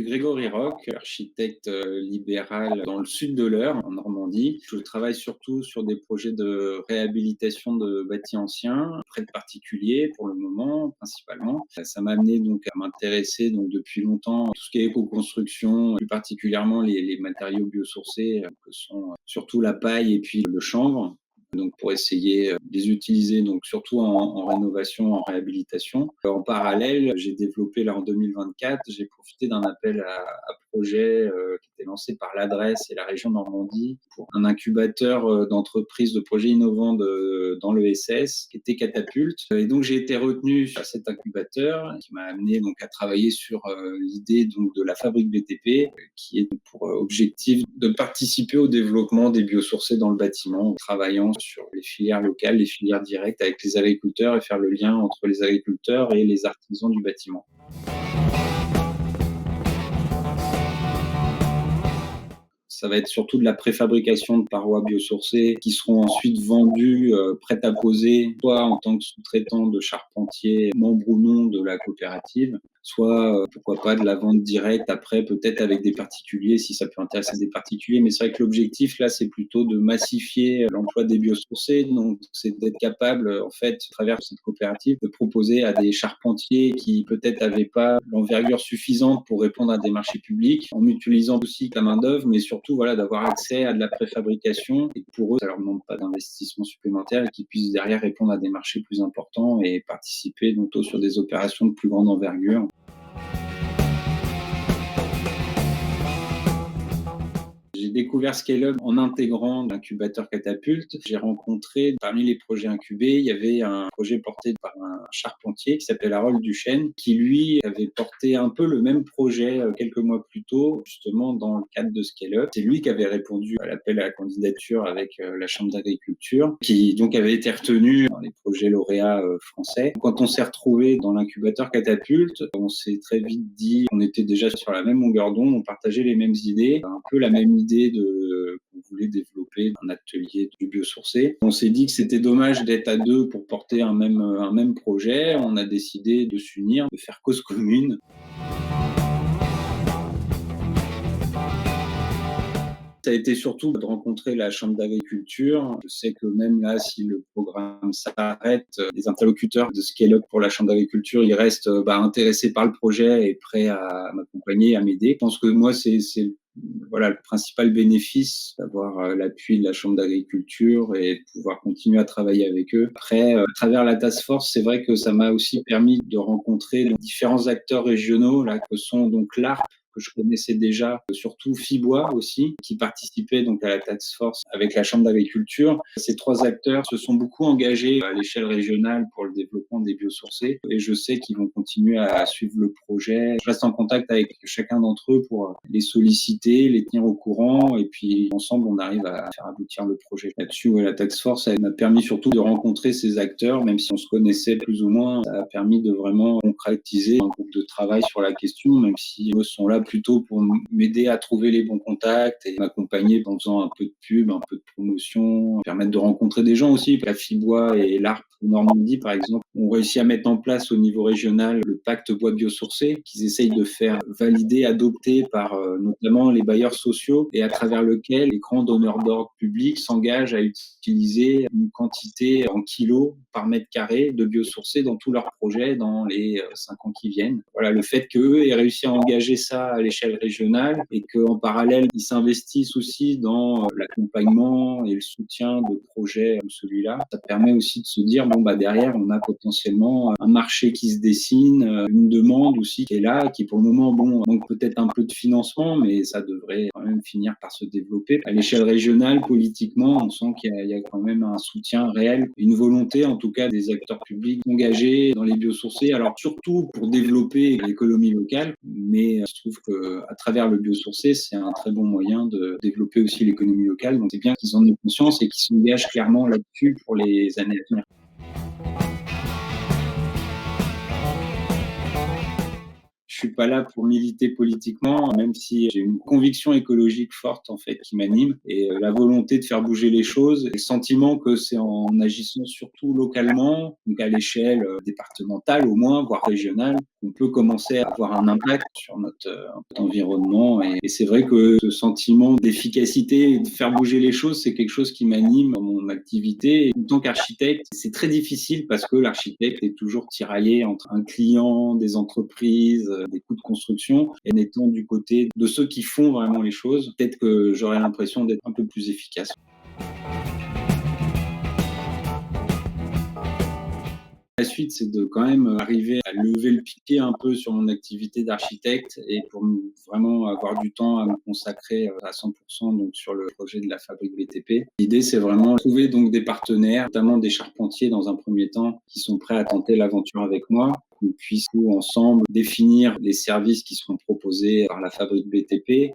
suis Grégory Roch, architecte libéral dans le sud de l'Eure, en Normandie. Je travaille surtout sur des projets de réhabilitation de bâtis anciens, près de particuliers pour le moment, principalement. Ça m'a amené donc à m'intéresser donc depuis longtemps à tout ce qui est éco-construction, plus particulièrement les matériaux biosourcés, que sont surtout la paille et puis le chanvre. Donc pour essayer de les utiliser donc surtout en rénovation, en réhabilitation. En parallèle, j'ai développé là en 2024, j'ai profité d'un appel à projet qui était lancé par l'Adresse et la région Normandie pour un incubateur d'entreprises de projets innovants dans l'ESS qui était Catapulte. Et donc j'ai été retenu à cet incubateur qui m'a amené donc à travailler sur l'idée donc de la fabrique BTP qui est pour objectif de participer au développement des biosourcés dans le bâtiment en travaillant sur les filières locales, les filières directes avec les agriculteurs et faire le lien entre les agriculteurs et les artisans du bâtiment. Ça va être surtout de la préfabrication de parois biosourcées qui seront ensuite vendues prêtes à poser, soit en tant que sous-traitant de charpentier, membre ou non de la coopérative, soit pourquoi pas de la vente directe après, peut-être avec des particuliers si ça peut intéresser des particuliers. Mais c'est vrai que l'objectif là, c'est plutôt de massifier l'emploi des biosourcés. Donc, c'est d'être capable, en fait, à travers cette coopérative, de proposer à des charpentiers qui peut-être n'avaient pas l'envergure suffisante pour répondre à des marchés publics, en utilisant aussi la main-d'œuvre, mais surtout voilà, d'avoir accès à de la préfabrication. Et pour eux, ça leur demande pas d'investissement supplémentaire et qu'ils puissent derrière répondre à des marchés plus importants et participer donc sur des opérations de plus grande envergure. J'ai découvert Scale-Up en intégrant l'incubateur Catapulte. J'ai rencontré, parmi les projets incubés, il y avait un projet porté par un charpentier qui s'appelle Harold Duchesne, qui lui avait porté un peu le même projet quelques mois plus tôt, justement dans le cadre de Scale-Up. C'est lui qui avait répondu à l'appel à la candidature avec la Chambre d'agriculture, qui donc avait été retenu dans les projets lauréats français. Quand on s'est retrouvé dans l'incubateur Catapulte, on s'est très vite dit qu'on était déjà sur la même longueur d'onde, on partageait les mêmes idées, un peu la même idée qu'on voulait développer un atelier du biosourcé. On s'est dit que c'était dommage d'être à deux pour porter un même projet. On a décidé de s'unir, de faire cause commune. Ça a été surtout de rencontrer la Chambre d'agriculture. Je sais que même là, si le programme s'arrête, les interlocuteurs de Scale-Up pour la Chambre d'agriculture, ils restent intéressés par le projet et prêts à m'accompagner, à m'aider. Je pense que moi, c'est voilà, le principal bénéfice d'avoir l'appui de la Chambre d'agriculture et de pouvoir continuer à travailler avec eux. Après, à travers la task force, c'est vrai que ça m'a aussi permis de rencontrer les différents acteurs régionaux là, que sont donc l'ARP, que je connaissais déjà, surtout Fibois aussi, qui participait donc à la task force avec la Chambre d'agriculture. Ces trois acteurs se sont beaucoup engagés à l'échelle régionale pour le développement des biosourcés et je sais qu'ils vont continuer à suivre le projet. Je reste en contact avec chacun d'entre eux pour les solliciter, les tenir au courant et puis ensemble on arrive à faire aboutir le projet. Là-dessus, ouais, la task force elle m'a permis surtout de rencontrer ces acteurs, même si on se connaissait plus ou moins, ça a permis de vraiment concrétiser un groupe de travail sur la question, même si eux sont là plutôt pour m'aider à trouver les bons contacts et m'accompagner en faisant un peu de pub, un peu de promotion, permettre de rencontrer des gens aussi. La Fibois et l'ARP Normandie, par exemple, ont réussi à mettre en place au niveau régional le pacte bois biosourcé qu'ils essayent de faire valider, adopter par notamment les bailleurs sociaux et à travers lequel les grands donneurs d'ordre publics s'engagent à utiliser une quantité en kilos par mètre carré de biosourcés dans tous leurs projets dans les 5 ans qui viennent. Voilà, le fait qu'eux aient réussi à engager ça à l'échelle régionale et qu'en parallèle, ils s'investissent aussi dans l'accompagnement et le soutien de projets comme celui-là, ça permet aussi de se dire, derrière, on a potentiellement un marché qui se dessine, une demande aussi qui est là, qui pour le moment, manque peut-être un peu de financement, mais ça devrait quand même finir par se développer. À l'échelle régionale, politiquement, on sent qu'il y a quand même un soutien réel, une volonté en tout cas des acteurs publics engagés dans les biosourcés, alors surtout pour développer l'économie locale, mais je trouve qu'à travers le biosourcé, c'est un très bon moyen de développer aussi l'économie locale, donc c'est bien qu'ils en aient conscience et qu'ils s'engagent clairement là-dessus pour les années à venir. Je suis pas là pour militer politiquement, même si j'ai une conviction écologique forte en fait qui m'anime et la volonté de faire bouger les choses et le sentiment que c'est en agissant surtout localement, donc à l'échelle départementale au moins, voire régionale, qu'on peut commencer à avoir un impact sur notre environnement. Et c'est vrai que ce sentiment d'efficacité et de faire bouger les choses, c'est quelque chose qui m'anime dans mon activité. Et en tant qu'architecte, c'est très difficile parce que l'architecte est toujours tiraillé entre un client, des entreprises, des coûts de construction. Et en étant du côté de ceux qui font vraiment les choses, peut-être que j'aurais l'impression d'être un peu plus efficace. La suite, c'est de quand même arriver à lever le pied un peu sur mon activité d'architecte et pour vraiment avoir du temps à me consacrer à 100% donc sur le projet de la fabrique BTP. L'idée, c'est vraiment de trouver donc des partenaires, notamment des charpentiers dans un premier temps, qui sont prêts à tenter l'aventure avec moi. Qu'on puisse ensemble définir les services qui seront proposés par la fabrique BTP.